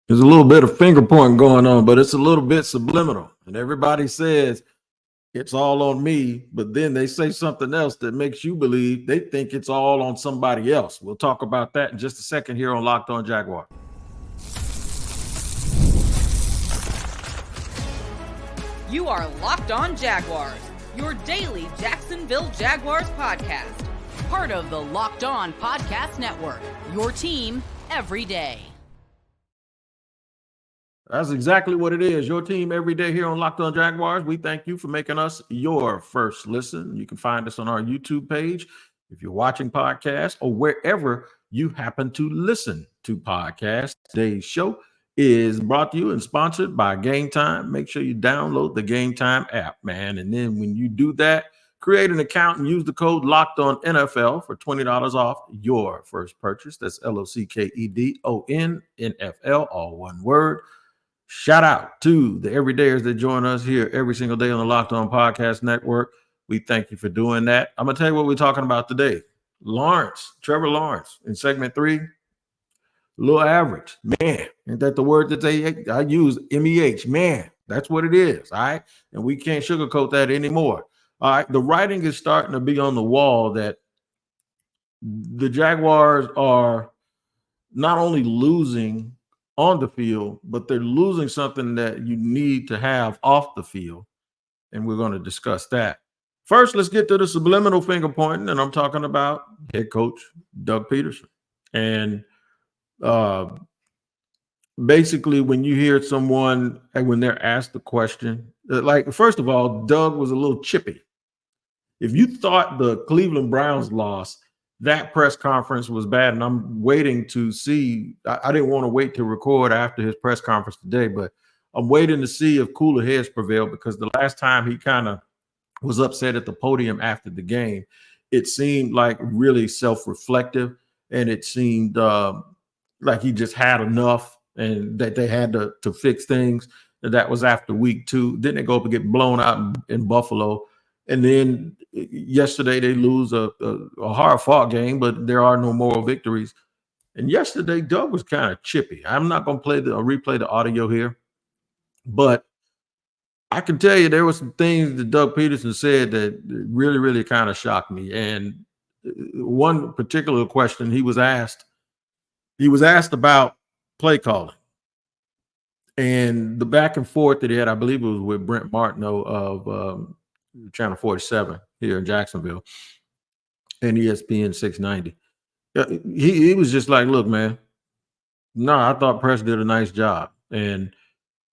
There's a little bit of finger pointing going on, but it's a little bit subliminal. And everybody says it's all on me, but then they say something else that makes you believe they think it's all on somebody else. We'll talk about that in just a second here on Locked On Jaguars. You are Locked On Jaguars, your daily Jacksonville Jaguars podcast. Part of the Locked On Podcast Network, your team every day. That's exactly what it is. Your team every day here on Locked On Jaguars. We thank you for making us your first listen. You can find us on our YouTube page if you're watching podcasts or wherever you happen to listen to podcasts. Today's show is brought to you and sponsored by Game Time. Make sure you download the Game Time app, man. And then when you do that, create an account and use the code LOCKEDONNFL for $20 off your first purchase. That's LOCKEDONNFL, all one word. Shout out to the everydayers that join us here every single day on the Locked On Podcast Network. We thank you for doing that. I'm going to tell you what we're talking about today. Trevor Lawrence in segment 3, a little average. Man, ain't that the word that I use? MEH, man, that's what it is, all right? And we can't sugarcoat that anymore. All right, the writing is starting to be on the wall that the Jaguars are not only losing on the field, but they're losing something that you need to have off the field. And we're going to discuss that. First, let's get to the subliminal finger pointing. And I'm talking about head coach Doug Pederson. And basically, when you hear someone, and when they're asked the question, like, first of all, Doug was a little chippy. If you thought the Cleveland Browns lost, that press conference was bad, and I'm waiting to see. I didn't want to wait to record after his press conference today, but I'm waiting to see if cooler heads prevail, because the last time he kind of was upset at the podium after the game, it seemed like really self-reflective, and it seemed like he just had enough and that they had to fix things. And that was after week 2. Then they go up and get blown out in Buffalo. And then yesterday they lose a hard-fought game, but there are no moral victories. And yesterday Doug was kind of chippy. I'm not going to replay the audio here, but I can tell you there were some things that Doug Pederson said that really, really kind of shocked me. And one particular question he was asked about play calling and the back and forth that he had. I believe it was with Brent Martineau of Channel 47 here in Jacksonville and ESPN 690. He was just like, look, man, no, I thought Press did a nice job. And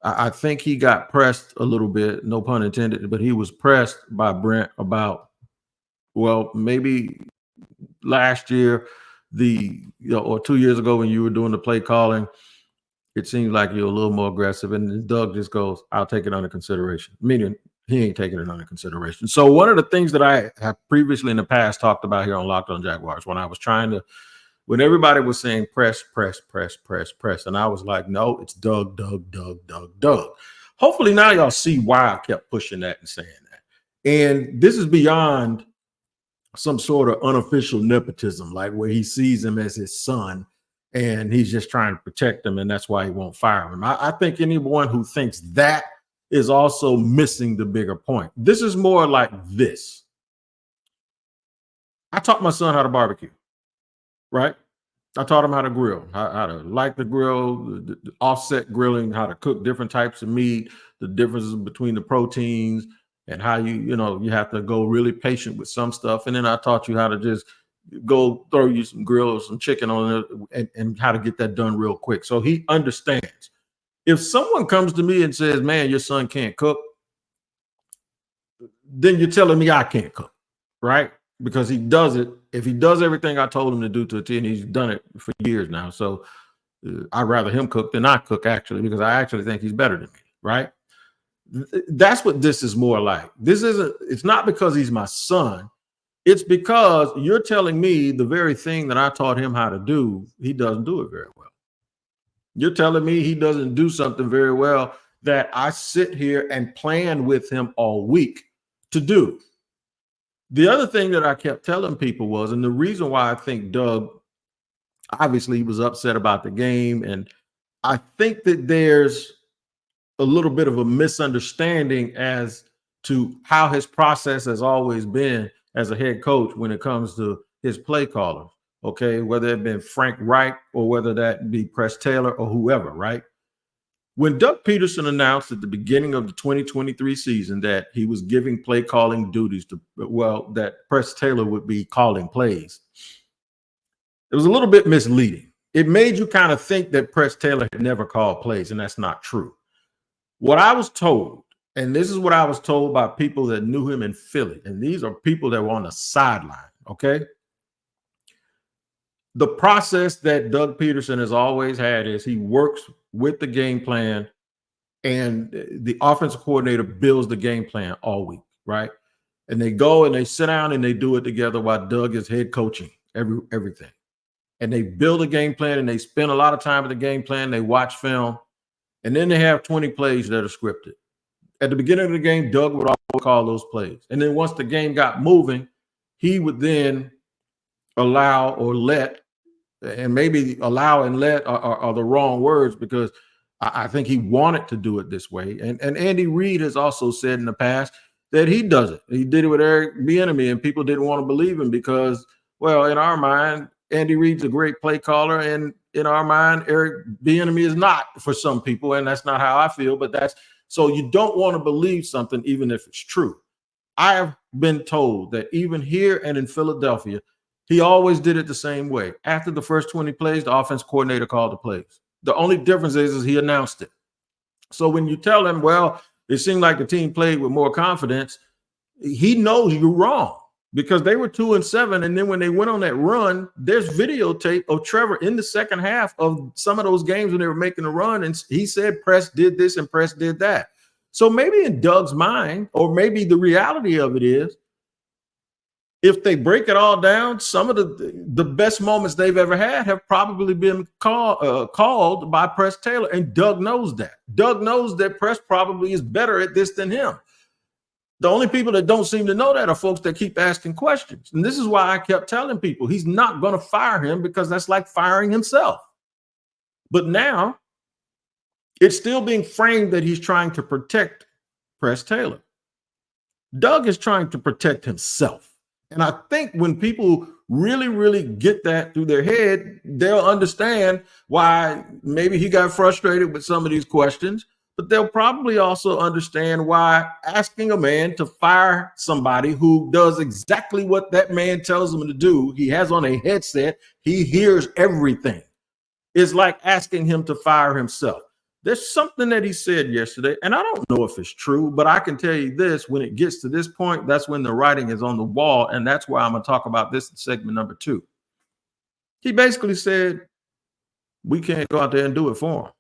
I think he got pressed a little bit, no pun intended, but he was pressed by Brent about, well, maybe last year, or 2 years ago when you were doing the play calling, it seemed like you're a little more aggressive. And Doug just goes, I'll take it under consideration, meaning he ain't taking it under consideration. So one of the things that I have previously in the past talked about here on Locked On Jaguars, when everybody was saying press, and I was like, no, it's Doug. Hopefully now y'all see why I kept pushing that and saying that. And this is beyond some sort of unofficial nepotism, like where he sees him as his son and he's just trying to protect him, and that's why he won't fire him. I think anyone who thinks that is also missing the bigger point. This is more like this. I taught my son how to barbecue, right? I taught him how to grill, how to light the grill, the offset grilling, how to cook different types of meat, the differences between the proteins, and how you have to go really patient with some stuff. And then I taught you how to just go throw you some grill or some chicken on it and how to get that done real quick. So he understands. If someone comes to me and says, man, your son can't cook, then you're telling me I can't cook, right? Because he does it. If he does everything I told him to do to a T, and he's done it for years now. So I'd rather him cook than I cook, actually, because I actually think he's better than me, right? That's what this is more like. It's not because he's my son. It's because you're telling me the very thing that I taught him how to do, he doesn't do it very well. You're telling me he doesn't do something very well that I sit here and plan with him all week to do. The other thing that I kept telling people was, and the reason why I think Doug, obviously he was upset about the game, and I think that there's a little bit of a misunderstanding as to how his process has always been as a head coach when it comes to his play callers. Okay, whether it been Frank Reich or whether that be Press Taylor or whoever, right? When Doug Peterson announced at the beginning of the 2023 season that he was giving play calling duties to, well, that Press Taylor would be calling plays, it was a little bit misleading. It made you kind of think that Press Taylor had never called plays, and that's not true. What I was told, and this is what I was told by people that knew him in Philly, and these are people that were on the sideline, okay? The process that Doug Pederson has always had is he works with the game plan, and the offensive coordinator builds the game plan all week, right? And they go and they sit down and they do it together while Doug is head coaching everything. And they build a game plan and they spend a lot of time with the game plan. They watch film, and then they have 20 plays that are scripted. At the beginning of the game, Doug would always call those plays. And then once the game got moving, he would then allow or let, and maybe allow and let are the wrong words, because I think he wanted to do it this way. And Andy Reid has also said in the past that he does it. He did it with Eric Bieniemy, and people didn't want to believe him because, well, in our mind, Andy Reid's a great play caller, and in our mind, Eric Bieniemy is not for some people, and that's not how I feel. But that's so you don't want to believe something even if it's true. I have been told that even here and in Philadelphia, he always did it the same way. After the first 20 plays, the offense coordinator called the plays. The only difference is he announced it. So when you tell him, well, it seemed like the team played with more confidence, he knows you're wrong, because they were 2-7. And then when they went on that run, there's videotape of Trevor in the second half of some of those games when they were making a run. And he said, Press did this and Press did that. So maybe in Doug's mind, or maybe the reality of it is, if they break it all down, some of the best moments they've ever had have probably been called by Press Taylor, and Doug knows that. Doug knows that Press probably is better at this than him. The only people that don't seem to know that are folks that keep asking questions. And this is why I kept telling people he's not going to fire him, because that's like firing himself. But now it's still being framed that he's trying to protect Press Taylor. Doug is trying to protect himself. And I think when people really, really get that through their head, they'll understand why maybe he got frustrated with some of these questions, but they'll probably also understand why asking a man to fire somebody who does exactly what that man tells him to do, he has on a headset, he hears everything, is like asking him to fire himself. There's something that he said yesterday, and I don't know if it's true, but I can tell you this: when it gets to this point, that's when the writing is on the wall, and that's why I'm going to talk about this in segment number 2. He basically said, we can't go out there and do it for him.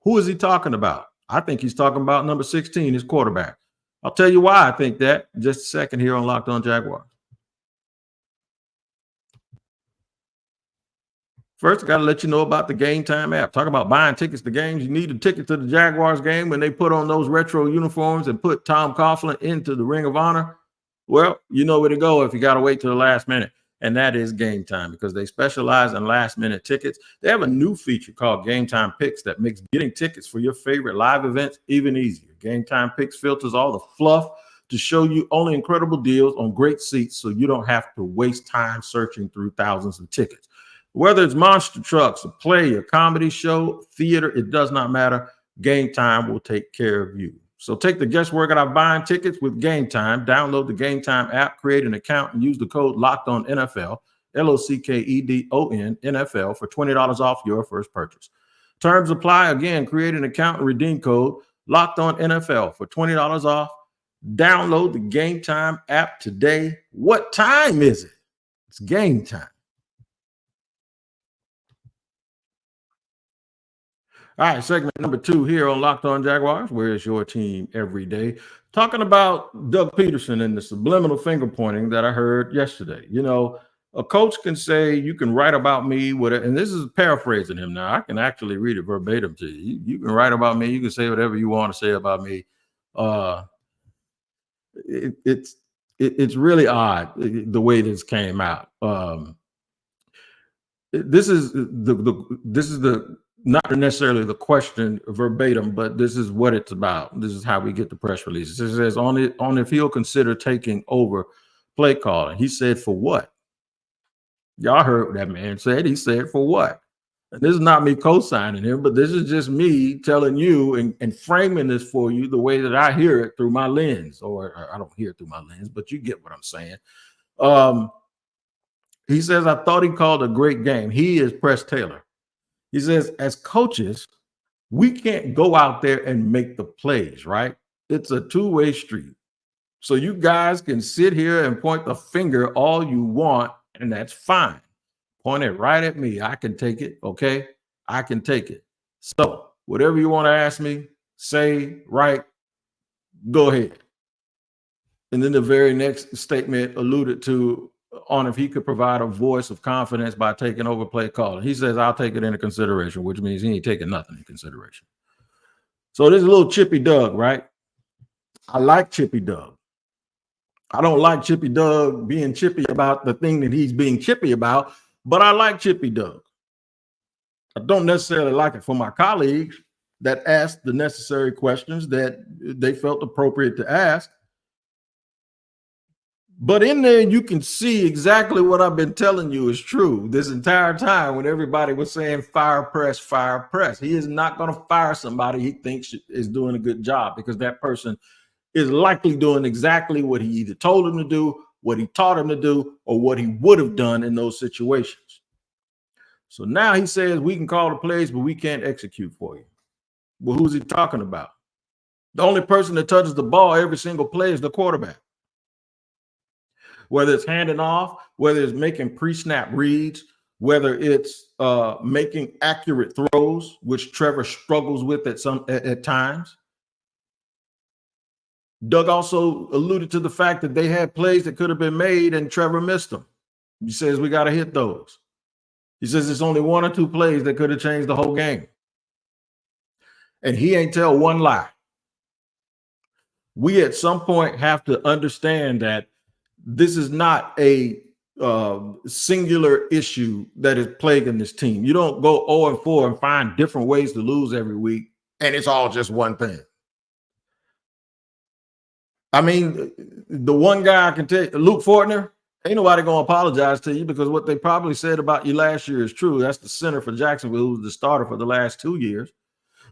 Who is he talking about? I think he's talking about number 16, his quarterback. I'll tell you why I think that in just a second here on Locked On Jaguars. First, I got to let you know about the Game Time app. Talk about buying tickets to games. You need a ticket to the Jaguars game when they put on those retro uniforms and put Tom Coughlin into the Ring of Honor. Well, you know where to go if you got to wait till the last minute, and that is Game Time, because they specialize in last-minute tickets. They have a new feature called Game Time Picks that makes getting tickets for your favorite live events even easier. Game Time Picks filters all the fluff to show you only incredible deals on great seats, so you don't have to waste time searching through thousands of tickets. Whether it's monster trucks, a play, a comedy show, theater, it does not matter. Game Time will take care of you. So take the guesswork out of buying tickets with Game Time. Download the Game Time app, create an account, and use the code LOCKEDONNFL, LOCKEDON NFL, for $20 off your first purchase. Terms apply. Again, create an account and redeem code LOCKEDONNFL for $20 off. Download the Game Time app today. What time is it? It's game time. All right, segment number 2 here on Locked On Jaguars. Where is your team every day? Talking about Doug Pederson and the subliminal finger pointing that I heard yesterday. You know, a coach can say, you can write about me, and this is paraphrasing him now. I can actually read it verbatim to you. You can write about me. You can say whatever you want to say about me. It's really odd the way this came out. This is the not necessarily the question verbatim, but this is what it's about. This is how we get the press releases. It says on if he'll consider taking over play calling. He said, for what? Y'all heard what that man said. He said, for what? And this is not me co-signing him, but this is just me telling you and framing this for you the way that I hear it through my lens, or I don't hear it through my lens, but you get what I'm saying. He says, I thought he called a great game. He is Press Taylor. He says, as coaches, we can't go out there and make the plays, right? It's a two-way street. So you guys can sit here and point the finger all you want, and that's fine. Point it right at me. I can take it, okay? I can take it. So whatever you want to ask me, say, write, go ahead. And then the very next statement alluded to on if he could provide a voice of confidence by taking over play calling. He says, I'll take it into consideration, which means he ain't taking nothing in consideration. So there's a little Chippy Doug, right? I like Chippy Doug. I don't like Chippy Doug being chippy about the thing that he's being chippy about, but I like Chippy Doug. I don't necessarily like it for my colleagues that asked the necessary questions that they felt appropriate to ask. But in there, you can see exactly what I've been telling you is true this entire time when everybody was saying fire press, fire press. He is not going to fire somebody he thinks is doing a good job, because that person is likely doing exactly what he either told him to do, what he taught him to do, or what he would have done in those situations. So now he says we can call the plays, but we can't execute for you. Well, who's he talking about? The only person that touches the ball every single play is the quarterback. Whether it's handing off, whether it's making pre-snap reads, whether it's making accurate throws, which Trevor struggles with at times. Doug also alluded to the fact that they had plays that could have been made and Trevor missed them. He says we got to hit those. He says it's only one or two plays that could have changed the whole game. And he ain't tell one lie. We at some point have to understand that this is not a singular issue that is plaguing this team. You don't go 0-4 and find different ways to lose every week, and it's all just one thing. I mean, the one guy I can tell you, Luke Fortner, ain't nobody going to apologize to you, because what they probably said about you last year is true. That's the center for Jacksonville, who was the starter for the last 2 years.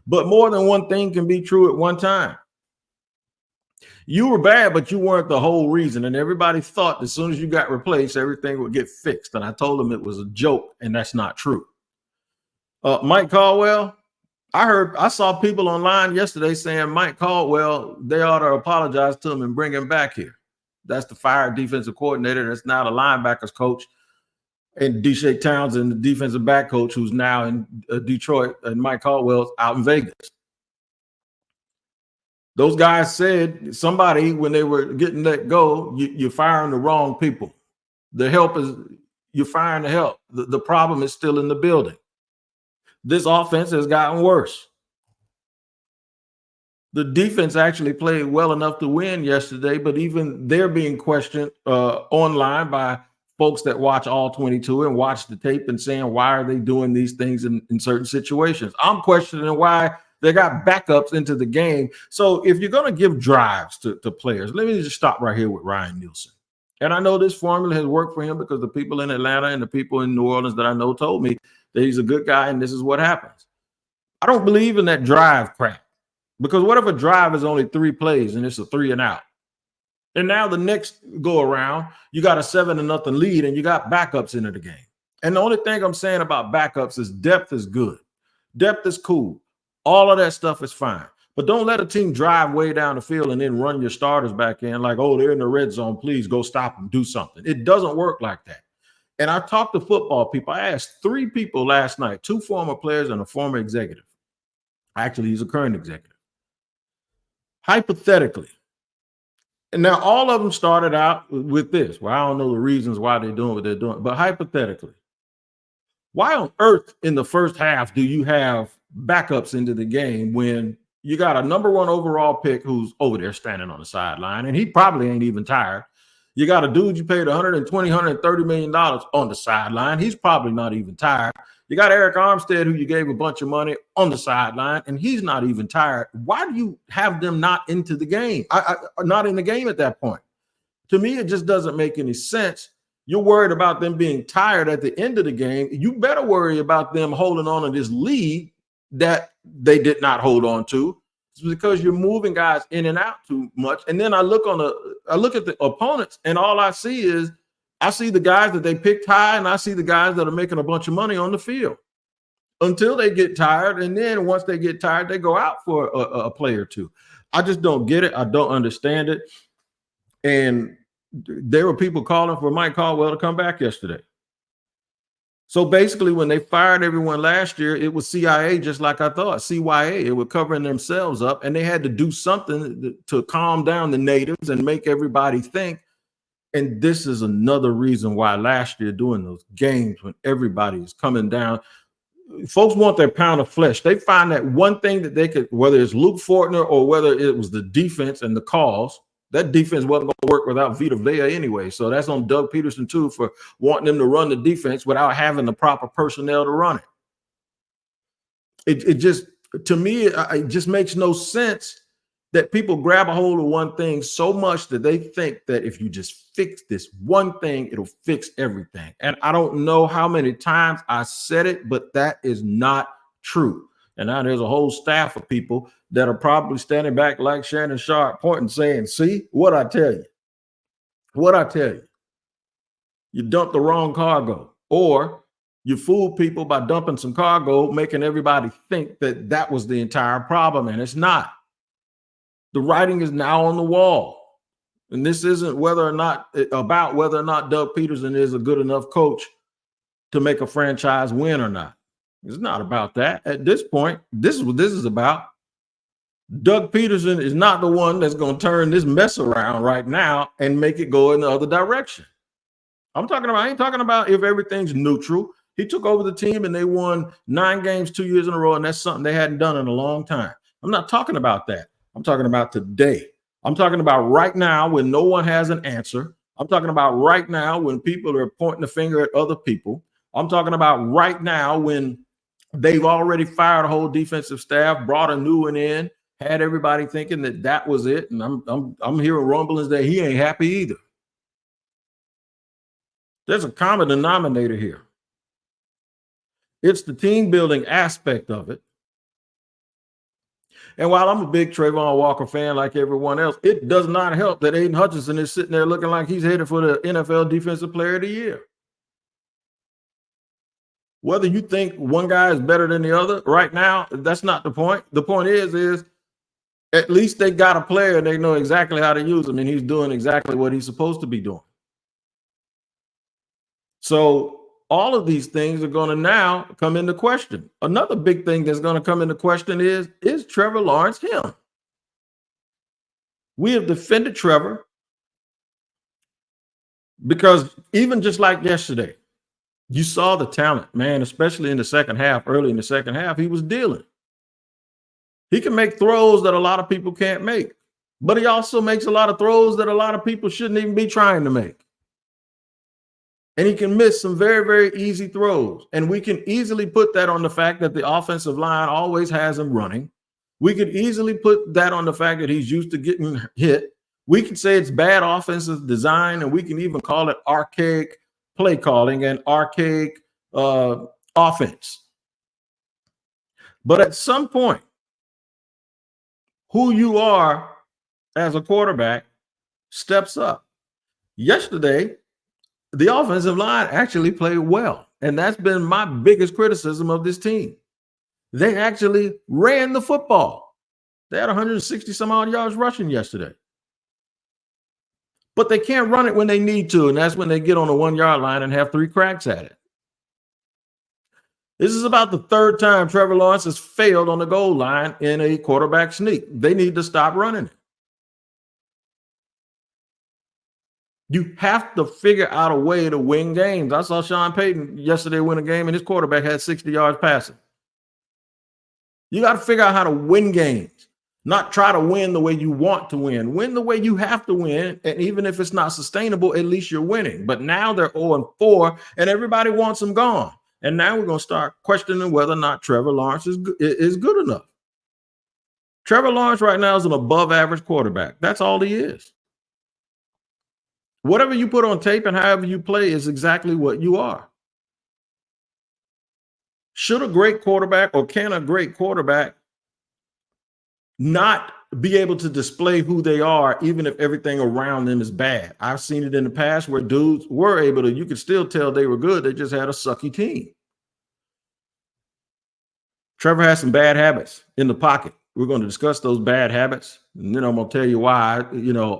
But more than one thing can be true at one time. You were bad, but you weren't the whole reason. And everybody thought as soon as you got replaced, everything would get fixed. And I told them it was a joke, and that's not true. Mike Caldwell, I saw people online yesterday saying Mike Caldwell, they ought to apologize to him and bring him back here. That's the fired defensive coordinator. That's now the linebackers coach. And Deshae Townsend, the defensive back coach, who's now in Detroit, and Mike Caldwell's out in Vegas. Those guys said somebody, when they were getting let go, you're firing the wrong people. The help is, you're firing the help. The problem is still in the building. This offense has gotten worse. The defense actually played well enough to win yesterday, but even they're being questioned online by folks that watch all 22 and watch the tape and saying, why are they doing these things in certain situations? I'm questioning why they got backups into the game. So if you're going to give drives to players, let me just stop right here with Ryan Nielsen. And I know this formula has worked for him because the people in Atlanta and the people in New Orleans that I know told me that he's a good guy and this is what happens. I don't believe in that drive crap, because what if a drive is only 3 plays and it's a 3 and out? And now the next go around, you got a 7-0 lead and you got backups into the game. And the only thing I'm saying about backups is depth is good. Depth is cool. All of that stuff is fine. But don't let a team drive way down the field and then run your starters back in like, oh, they're in the red zone. Please go stop them. Do something. It doesn't work like that. And I talked to football people. I asked 3 people last night, 2 former players and a former executive. Actually, he's a current executive. Hypothetically, and now all of them started out with this. Well, I don't know the reasons why they're doing what they're doing, but hypothetically, why on earth in the first half do you have backups into the game when you got a number 1 overall pick who's over there standing on the sideline, and he probably ain't even tired? You got a dude you paid $120, $130 million on the sideline. He's probably not even tired. You got Eric Armstead, who you gave a bunch of money, on the sideline, and he's not even tired. Why do you have them not into the game? Not in the game at that point? To me, it just doesn't make any sense. You're worried about them being tired at the end of the game. You better worry about them holding on to this lead that they did not hold on to. It's because you're moving guys in and out too much. And then I look at the opponents, and all I see is the guys that they picked high, and I see the guys that are making a bunch of money on the field until they get tired. And then once they get tired, they go out for a play or two. I just don't get it. I don't understand it. And there were people calling for Mike Caldwell to come back yesterday. So basically, when they fired everyone last year, it was CIA, just like I thought. CYA, it was covering themselves up, and they had to do something to calm down the natives and make everybody think. And this is another reason why last year, during those games when everybody is coming down, folks want their pound of flesh. They find that one thing that they could, whether it's Luke Fortner or whether it was the defense and the calls, that defense wasn't going to work without Vita Vea anyway. So that's on Doug Pederson too, for wanting them to run the defense without having the proper personnel to run it. It just, to me, it just makes no sense that people grab a hold of one thing so much that they think that if you just fix this one thing, it'll fix everything. And I don't know how many times I said it, but that is not true. And now there's a whole staff of people that are probably standing back like Shannon Sharp, pointing, saying, see what I tell you. What I tell you. You dumped the wrong cargo, or you fooled people by dumping some cargo, making everybody think that that was the entire problem, and it's not. The writing is now on the wall. And this isn't about whether or not Doug Pederson is a good enough coach to make a franchise win or not. It's not about that. At this point, this is what this is about. Doug Pederson is not the one that's going to turn this mess around right now and make it go in the other direction. I ain't talking about if everything's neutral. He took over the team and they won 9 games 2 years in a row, and that's something they hadn't done in a long time. I'm not talking about that. I'm talking about today. I'm talking about right now when no one has an answer. I'm talking about right now when people are pointing the finger at other people. I'm talking about right now when they've already fired a whole defensive staff, brought a new one in, had everybody thinking that that was it. And I'm hearing rumblings that he ain't happy either. There's a common denominator here. It's the team building aspect of it. And while I'm a big Trayvon Walker fan like everyone else, it does not help that Aiden Hutchinson is sitting there looking like he's headed for the NFL Defensive Player of the Year. Whether you think one guy is better than the other right now, that's not the point. The point is at least they got a player and they know exactly how to use him, and he's doing exactly what he's supposed to be doing. So all of these things are going to now come into question. Another big thing that's going to come into question is Trevor Lawrence him? We have defended Trevor because even just like yesterday, you saw the talent, man, especially in the second half, early in the second half, he was dealing. He can make throws that a lot of people can't make, but he also makes a lot of throws that a lot of people shouldn't even be trying to make. And he can miss some very, very easy throws. And we can easily put that on the fact that the offensive line always has him running. We could easily put that on the fact that he's used to getting hit. We can say it's bad offensive design, and we can even call it archaic play calling and archaic offense. But at some point, who you are as a quarterback steps up. Yesterday, the offensive line actually played well. And that's been my biggest criticism of this team. They actually ran the football. They had 160 some odd yards rushing yesterday. But they can't run it when they need to. And that's when they get on the 1 yard line and have 3 cracks at it. This is about the 3rd time Trevor Lawrence has failed on the goal line in a quarterback sneak. They need to stop running it. You have to figure out a way to win games. I saw Sean Payton yesterday win a game, and his quarterback had 60 yards passing. You got to figure out how to win games, not try to win the way you want to win. Win the way you have to win, and even if it's not sustainable, at least you're winning. But now they're 0-4, and everybody wants them gone. And now we're going to start questioning whether or not Trevor Lawrence is good enough. Trevor Lawrence right now is an above average quarterback. That's all he is. Whatever you put on tape and however you play is exactly what you are. Should a great quarterback, or can a great quarterback not be able to display who they are even if everything around them is bad? I've seen it in the past where dudes were able to, you could still tell they were good. They just had a sucky team. Trevor has some bad habits in the pocket. We're going to discuss those bad habits, and then I'm going to tell you why.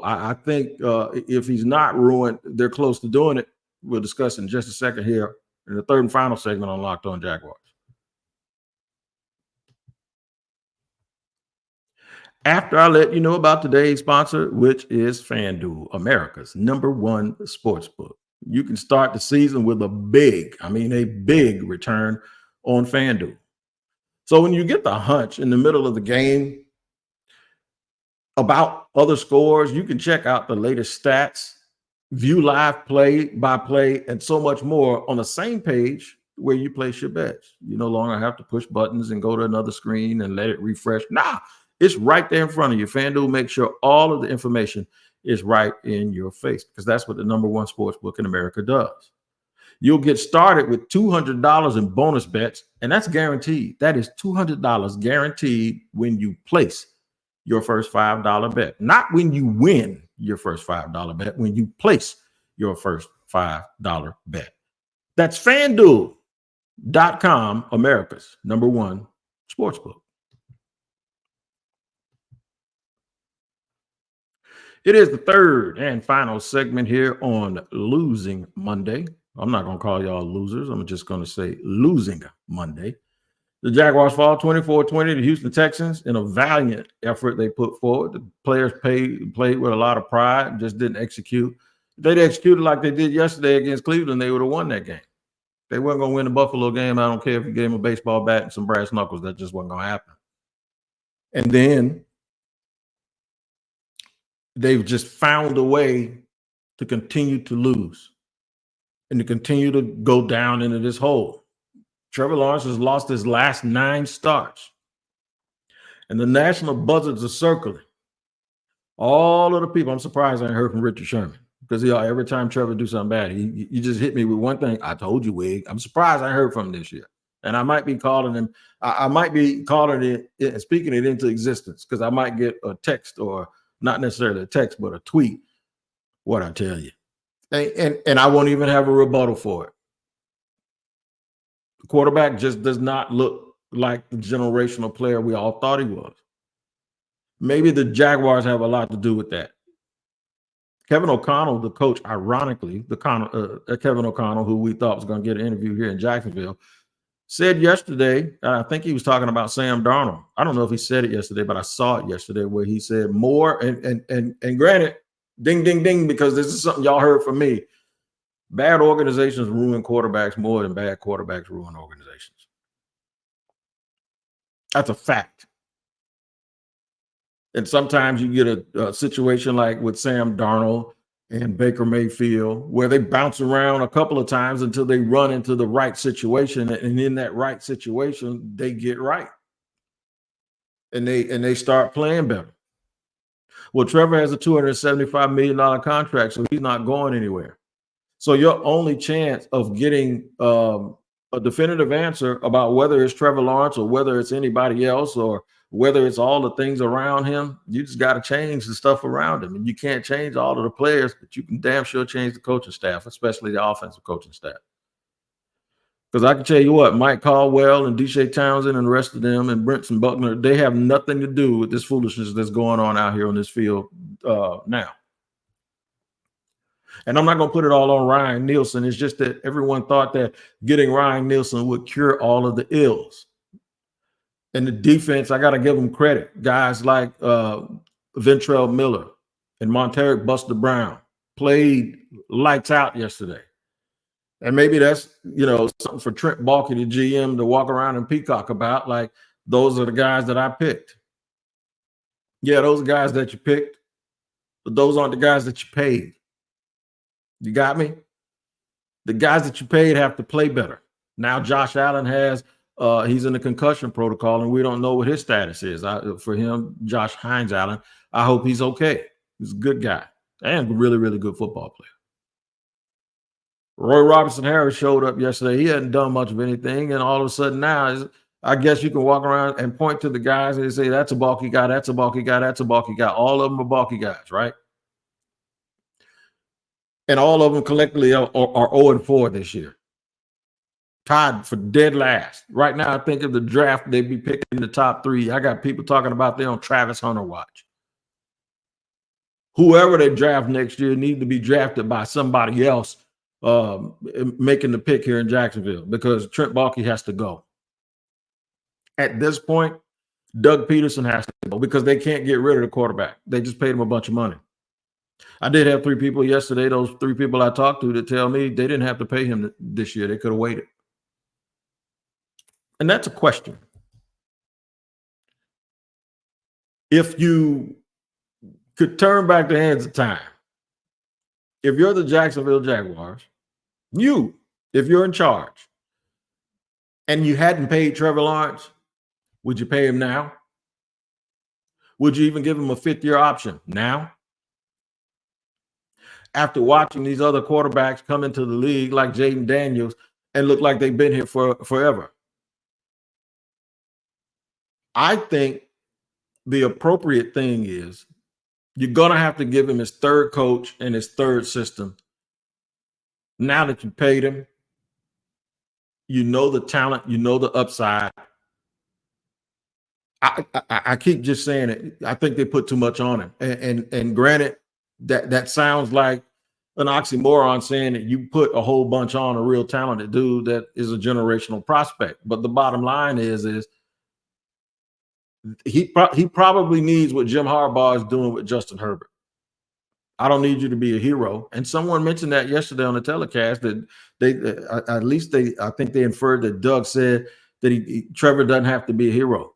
I think if he's not ruined, they're close to doing it. We'll discuss in just a second here in the third and final segment on Locked On Jaguars. After I let you know about today's sponsor, which is FanDuel, America's #1 sportsbook. You can start the season with a big return on FanDuel. So when you get the hunch in the middle of the game about other scores, you can check out the latest stats, view live play-by-play, and so much more on the same page where you place your bets. You no longer have to push buttons and go to another screen and let it refresh. Nah, it's right there in front of you. FanDuel makes sure all of the information is right in your face, because that's what the #1 sportsbook in America does. You'll get started with $200 in bonus bets, and that's guaranteed. That is $200 guaranteed when you place your first $5 bet. Not when you win your first $5 bet, when you place your first $5 bet. That's FanDuel.com, America's #1 sportsbook. It is the third and final segment here on Losing Monday. I'm not going to call y'all losers. I'm just going to say Losing Monday. The Jaguars fall 24-20 to Houston Texans in a valiant effort they put forward. The players played with a lot of pride and just didn't execute. If they'd executed like they did yesterday against Cleveland, they would have won that game. They weren't going to win the Buffalo game. I don't care if you gave them a baseball bat and some brass knuckles. That just wasn't going to happen. And then they've just found a way to continue to lose and to continue to go down into this hole. Trevor Lawrence has lost his last 9 starts. And the national buzzards are circling. All of the people, I'm surprised I ain't heard from Richard Sherman, because every time Trevor do something bad, he just hit me with one thing. I told you, Wig. I'm surprised I heard from him this year. And I might be calling him, I might be calling it and speaking it into existence, because I might get a text, or not necessarily a text, but a tweet, what I tell you. And I won't even have a rebuttal for it. The quarterback just does not look like the generational player we all thought he was. Maybe the Jaguars have a lot to do with that. Kevin O'Connell, the coach, ironically, Kevin O'Connell, who we thought was going to get an interview here in Jacksonville, said yesterday, I think he was talking about Sam Darnold. I don't know if he said it yesterday, but I saw it yesterday where he said more, and granted, ding, ding, ding, because this is something y'all heard from me. Bad organizations ruin quarterbacks more than bad quarterbacks ruin organizations. That's a fact. And sometimes you get a situation like with Sam Darnold and Baker Mayfield, where they bounce around a couple of times until they run into the right situation. And in that right situation, they get right. And they start playing better. Well, Trevor has a $275 million contract, so he's not going anywhere. So your only chance of getting a definitive answer about whether it's Trevor Lawrence or whether it's anybody else or whether it's all the things around him, you just got to change the stuff around him. And you can't change all of the players, but you can damn sure change the coaching staff, especially the offensive coaching staff. Because I can tell you what, Mike Caldwell and Deshae Townsend and the rest of them and Brinson Buckner, they have nothing to do with this foolishness that's going on out here on this field now. And I'm not going to put it all on Ryan Nielsen. It's just that everyone thought that getting Ryan Nielsen would cure all of the ills. And the defense, I got to give them credit. Guys like Ventrell Miller and Monteric Buster Brown played lights out yesterday. And maybe that's, something for Trent Baalke, the GM, to walk around and peacock about, like, those are the guys that I picked. Yeah, those are guys that you picked, but those aren't the guys that you paid. You got me? The guys that you paid have to play better. Now Josh Allen has he's in the concussion protocol, and we don't know what his status is. For him, Josh Hines Allen, I hope he's okay. He's a good guy and a really, really good football player. Roy Robertson Harris showed up yesterday. He hadn't done much of anything, and all of a sudden now, I guess you can walk around and point to the guys and say, that's a bulky guy, that's a bulky guy, that's a bulky guy. All of them are bulky guys, right? And all of them collectively are 0-4 this year. Tied for dead last. Right now, I think of the draft, they'd be picking the top 3. I got people talking about they're on Travis Hunter watch. Whoever they draft next year needs to be drafted by somebody else making the pick here in Jacksonville, because Trent Baalke has to go. At this point, Doug Pederson has to go because they can't get rid of the quarterback. They just paid him a bunch of money. I did have 3 people yesterday, those 3 people I talked to, that tell me they didn't have to pay him this year. They could have waited. And that's a question. If you could turn back the hands of time, if you're the Jacksonville Jaguars, if you're in charge and you hadn't paid Trevor Lawrence, would you pay him now? Would you even give him a 5th-year option now? After watching these other quarterbacks come into the league like Jaden Daniels and look like they've been here for forever. I think the appropriate thing is you're going to have to give him his 3rd coach and his 3rd system. Now that you paid him, you know the talent, you know the upside. I keep just saying it. I think they put too much on him. And granted, that sounds like an oxymoron, saying that you put a whole bunch on a real talented dude that is a generational prospect. But the bottom line is he probably needs what Jim Harbaugh is doing with Justin Herbert. I don't need you to be a hero. And someone mentioned that yesterday on the telecast, that I think they inferred that Doug said that Trevor doesn't have to be a hero.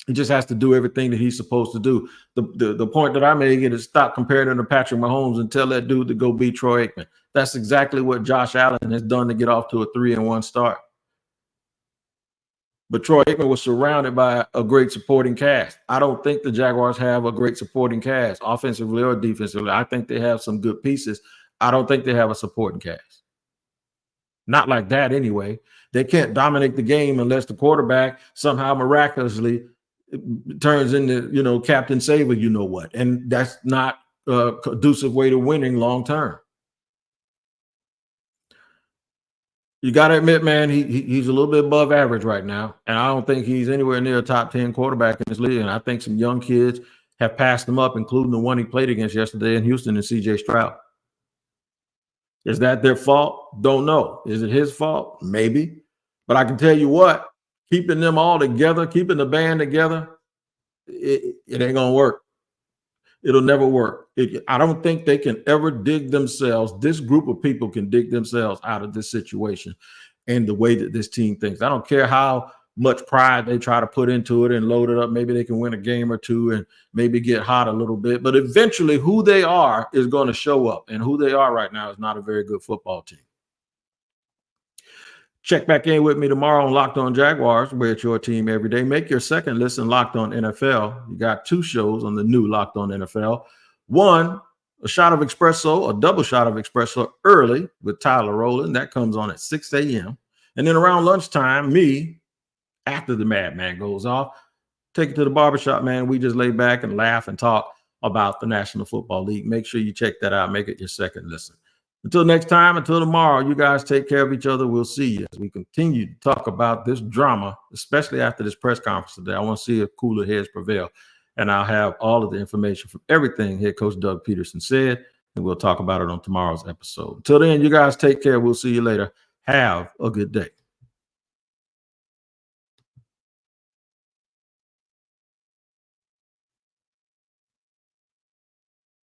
He just has to do everything that he's supposed to do. The point that I made is stop comparing him to Patrick Mahomes and tell that dude to go beat Troy Aikman. That's exactly what Josh Allen has done to get off to a 3-1 start. But Troy Aikman was surrounded by a great supporting cast. I don't think the Jaguars have a great supporting cast, offensively or defensively. I think they have some good pieces. I don't think they have a supporting cast. Not like that anyway. They can't dominate the game unless the quarterback somehow miraculously turns into, Captain Saver, what. And that's not a conducive way to winning long term. You got to admit, man, he's a little bit above average right now. And I don't think he's anywhere near a top 10 quarterback in this league. And I think some young kids have passed him up, including the one he played against yesterday in Houston, and C.J. Stroud. Is that their fault? Don't know. Is it his fault? Maybe. But I can tell you what, keeping them all together, keeping the band together, it ain't going to work. It'll never work. I don't think they can ever dig themselves. This group of people can dig themselves out of this situation and the way that this team thinks. I don't care how much pride they try to put into it and load it up. Maybe they can win a game or two and maybe get hot a little bit. But eventually who they are is going to show up. And who they are right now is not a very good football team. Check back in with me tomorrow on Locked On Jaguars, where it's your team every day. Make your second listen Locked On NFL. You got 2 shows on the new Locked On NFL. One, a shot of espresso, a double shot of espresso early with Tyler Rowland. That comes on at 6 a.m. And then around lunchtime, me, after the madman goes off, take it to the barbershop, man. We just lay back and laugh and talk about the National Football League. Make sure you check that out. Make it your second listen. Until next time, until tomorrow, you guys take care of each other. We'll see you as we continue to talk about this drama, especially after this press conference today. I want to see if cooler heads prevail. And I'll have all of the information from everything head coach Doug Pederson said, and we'll talk about it on tomorrow's episode. Until then, you guys take care. We'll see you later. Have a good day.